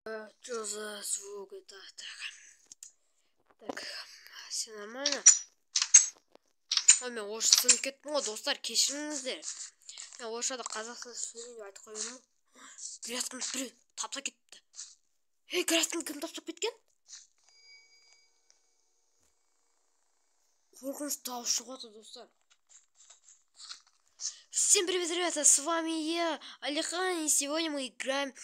Что за звук это? Так, все нормально? Ой, мен орысша сөйлеп кеттім ғой, достар, кешіріңіздер. Мен орысшада қазақша сөйлейін деп айтып қойдым ғой. Грязкинді біреу таптап кетіпті. Грязкинді кім таптап кеткен? Қорқынышты дауыс шығып жатыр, достар. Всем привет, ребята, с вами я, Алихан, и сегодня мы играем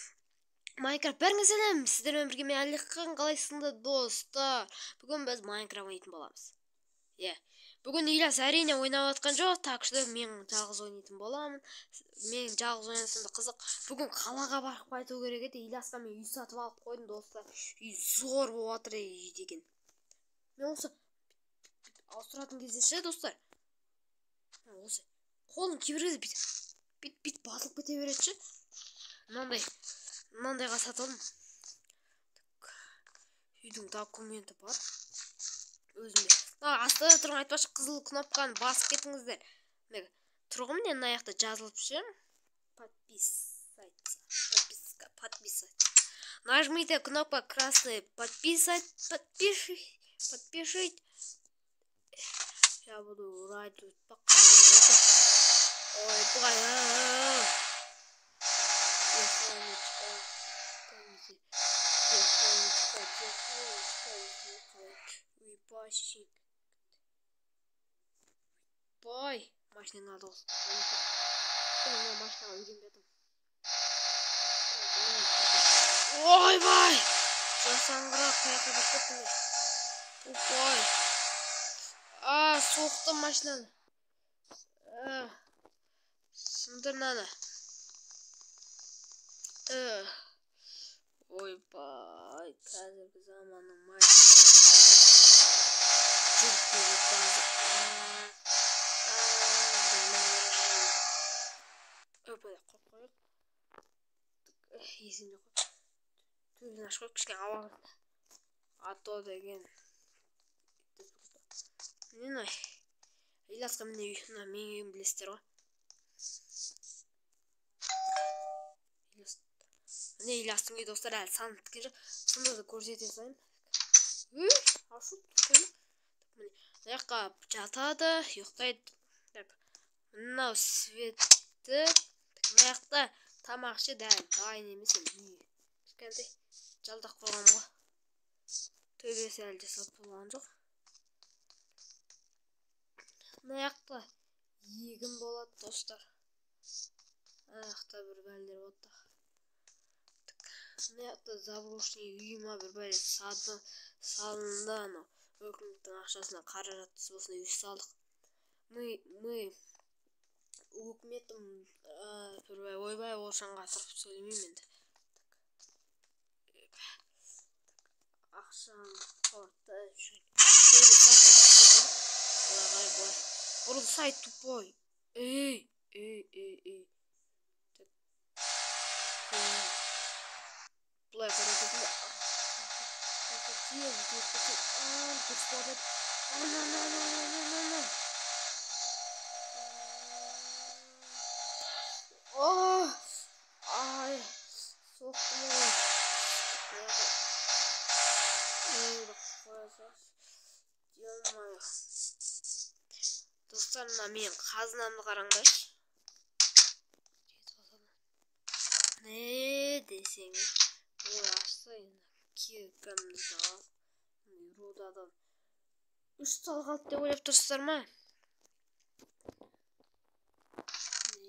Майнкрафт. Бәріңіз сәлем, сіздермен бірге мен Алихан, қалайсыңдар, достар? Бүгін біз Майнкрафт ойнайтын боламыз. Бүгін Ильяс әрине ойнап жатқан жоқ, так что мен жалғыз ойнайтын боламын. Мен жалғыз ойнасам да қызық. Бүгін қалаға барып қайту керек еді. Ильясқа мен үй сатып алып қойдым, достар. Үй зор болып жатыр деген. Мен осы ауыстыратын кезде ше, достар. Осы қолын кейбір кезде бүйтіп батылып кете береді ше. Мынандайға сатылдым. Үйдің документі бар. Өзімде. Астында тұрған айтпашы, қызыл кнопканы басып кетіңіздер. Тұрғым не мына жақта жазылып ше. Подписать. Нажмите кнопка красный подписать. Подпишите. Я буду радио пока. Ой, пора. Бай, машина надо. Машина үйренбедім. Ой, бай! Жасаңғырақ қаяққа бір кеттім. Тупой. Соқты машинаны. Сындыр мынаны. Ой, бай, қазіргі заманның машинасы. Жүріп тазы. Қойып. Есімде қойып. Төбені ашып қойып, кішкен ауа. Ато деген. Мен ой. Ильясқа міне үйіна мен үйін білестер ғой. Міне Ильястың үйі, достар, әлі санып біткен жоқ. Сонда да көрсете сайын. Ашу түскені. Мына жаққа жатады, ұйықтайды. Мынау светті. Мына жақта тамақ ше дайын емес үй. Кішкентай жалдақ қойған ғой. Төбесі әлі жасалып болған жоқ. Мына жақта егін болады, достар. Мына жақта бір бәлдер болады. Мына жақта заброшенный үй ма бір бәле салынды, анау өкіметтің ақшасына қаражатсыз болсын үй салдық. Мы өкіметтің ойбай олшанға тұрып сөйлемеймін енді. Ақшаны қорта жүрген. Бұрылсай тупой. Эй. Бұлай қарататын. Дұрыс болады. Ай, соқтым ғой. Достар, мына мен қазынамды қараңдаршы. Не десең, ой ашса енді кегімді алып, рудадан 3 сал қалды деп ойлап тұрсыздар ма?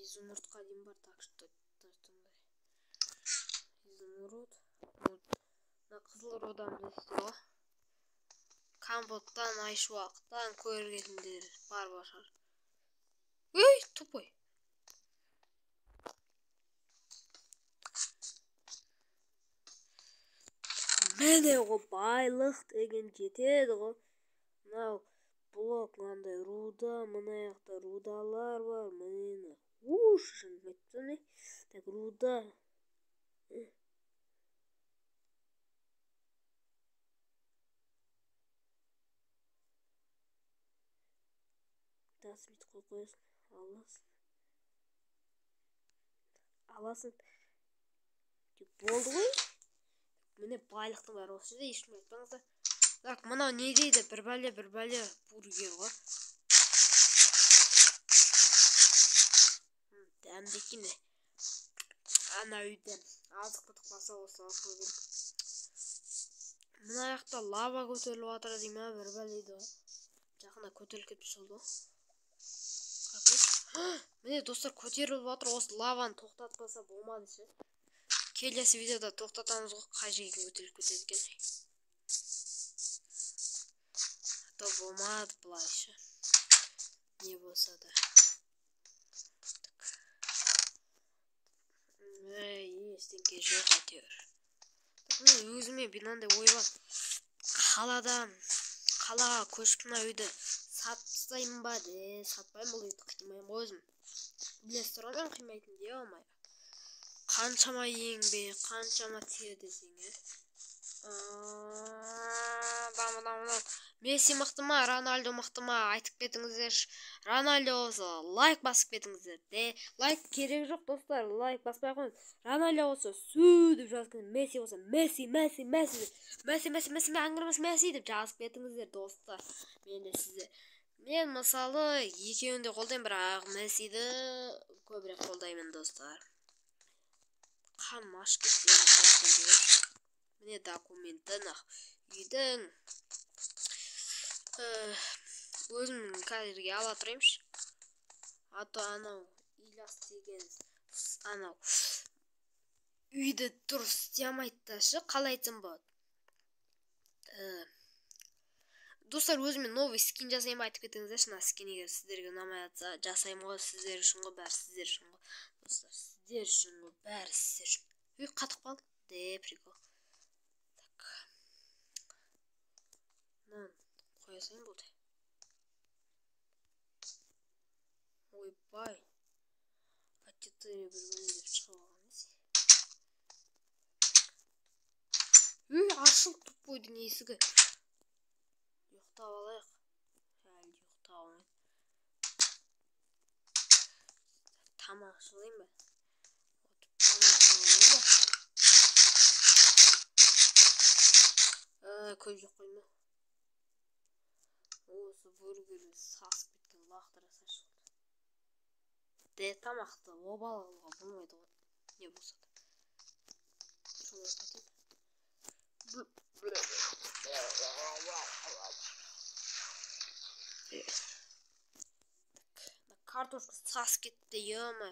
Изумрудқа дейін бар, так что изумруд. Мына қызыл рудан білесіздер ғой. Камботтан, айшуақтан көргендер бар шығар. Ей, тупой. Міне ғой, байлық деген жетеді ғой. Мынау блок мынандай руда, мына жақта рудалар бар. Міне. Шын айтты. Так, руда. Тас бит қойсын. Аласың. Болды ғой. міне байлықтың бәрі осы жерде, ешкім айтпаңыздар. Так, мынау не дейді? Бір бәле бургер ғой. Дәмді екен де. Ана үйден азық бітіп қалса осы алып. Мына жақта лава көтеріліп жатыр дейм ма, бір бәле еді ғой. Жақында көтеріліп кетпіш болды. Міне достар, көтеріліп жатыр. Осы лаваны тоқтатпаса болмады ше. Келесі видеода тоқтатамыз ғой, қай жерге көтеріліп кетеді екен. То болмады былайша. Не болса да. Естеңке жоқ әйтеуір. Мен өзіме мынандай ой бар. Қалаға көшіп мына үйді сатпаймын ба де, сатпаймын, бұл үйді қимаймын ғой өзім. Білесіздер ғой мен қимайтын де алмай. Қаншама еңбек, қаншама тер десең, Месси мықты ма, Рональдо мықты ма, айтып кетіңіздер. Рональдо болса лайк басып кетіңіздер де. Лайк керек жоқ достар, лайк баспай қойыңыз. Рональдо болса су деп жазып кетіңіздер. Месси болса Месси деп жазып кетіңіздер достар. Мен мысалы екеуін де қолдаймын, бірақ Мессиді көбірек қолдаймын достар. Қаным ашып кетті. Міне документі үйдің. Өзімнің қазірге ала тұрайымшы. Ато анау Ильяс деген анау үйді дұрыс істемейді. Қалай айтсам болады. Достар, өзіме новый скин жасайым ба, айтып кетіңіздер. Шына скин егер сіздерге ұнамай жатса, жасайым ғой, сіздер үшін ғой, бәрі сіздер үшін ғой. Достар, сіздер үшін ғой, бәрі сіздер үшін. Үй қатып қалды. Де, прикол. Так. Қоя сайын болды. Ойбай. А4 бір деп шығып алған есі. Үй ашыл тупойдың есігі. Ұйықтап алайық. Әлі ұйықтап алмайды. Тамақ жылайын ба? Көп жоқ қойма. Осы бургері сасып кеткен лақтыра сашы. Де тамақты обал қылуға болмайды ғой. Не болса да. Картошка сасып кетті, ема.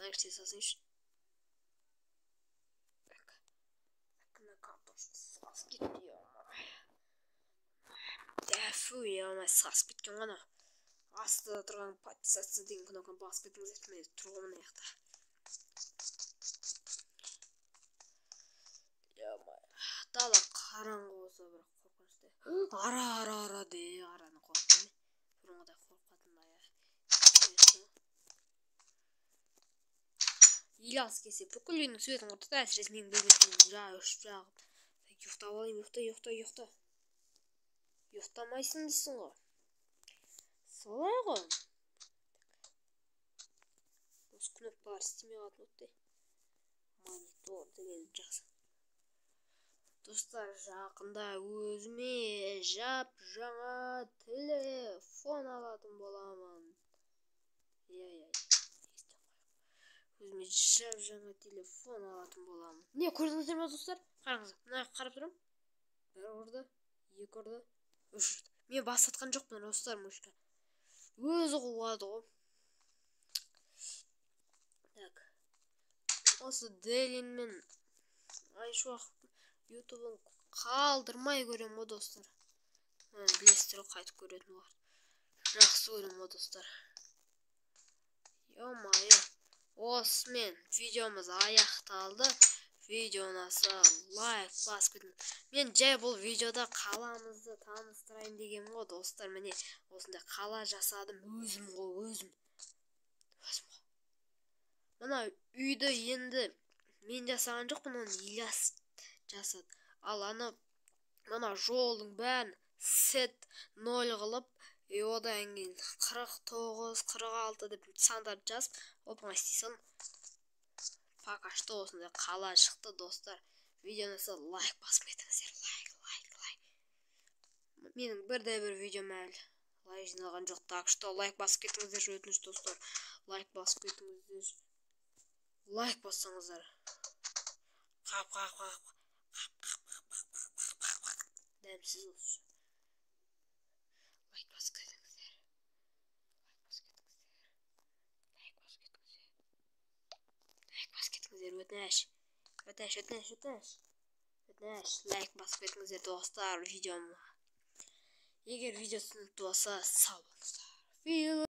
Нәрсе сасыншы. Картошка сасып кетті, ема. Дәфу, ема, сасып кеткен ғана. Астыда тұрған патисасы деген күнауқан басып кетіңіз етмейді. Тұрғымын аяқта. Ема, дала қараңғы болса бір қорқынышты. Ара де, араны қорқын. Бұрынғыдай қорқатын ая. Ильяс келсе бүкіл үйдің суетін құртты, әсіресе менің бөбектің жағып. Ұйықтап алайын, ұйықта. Ұйықтамайсың дейсің ғой. Солай ғой. Осы кнопкалар істемей қалатын өтті. Монитор деген жақсы. Достар, жақында өзіме жаңа телефон алатын боламын. Өзіме жаңа телефон алатын боламын. Не көрдіңіздер ме достар? Қараңыздар, мына қарап тұрам. Бір ұрды, екі ұрды, үш ұрды. Мен бас сатқан жоқпын достар, мушка. Өзі қуады ғой. Так. Осы Делин мен Айшуақ ютубын қалдырмай көрем ғой достар. Білесіздер қайтып көретін олар. Жақсы көрем ғой достар. Йо-майо. Осымен видеомыз аяқталды. Видео ұнаса лайк басып кетіңіз. Мен жай бұл видеода қаламызды таныстырайын деген ғой достар. Міне осындай қала жасадым өзім ғой. Мына үйді енді мен жасаған жоқпын, оны Ильяс жасады. Ал мына жолдың бәрін сет 0 қылып, одан кейін 49, 46 деп сандарды жазып, оп-оңай істей салдым. Пока что осындай қала шықты достар. видеоны лайк басып кетіңіздер. Лайк. Менің бір видеом әлі лайк жиналған жоқ. Так что лайк басып кетіңіздер, өтініш достар. Лайк басып кетіңіздер. Лайк бассаңыздар. Қап. Дәмсіз olsun. Лайк басып кетіңіздер. Лайк басып кетіңіздер. Өтініш. Лайк басып кетіңіздер достар видеома. Егер видео түсінікті болса, сау болыңыздар.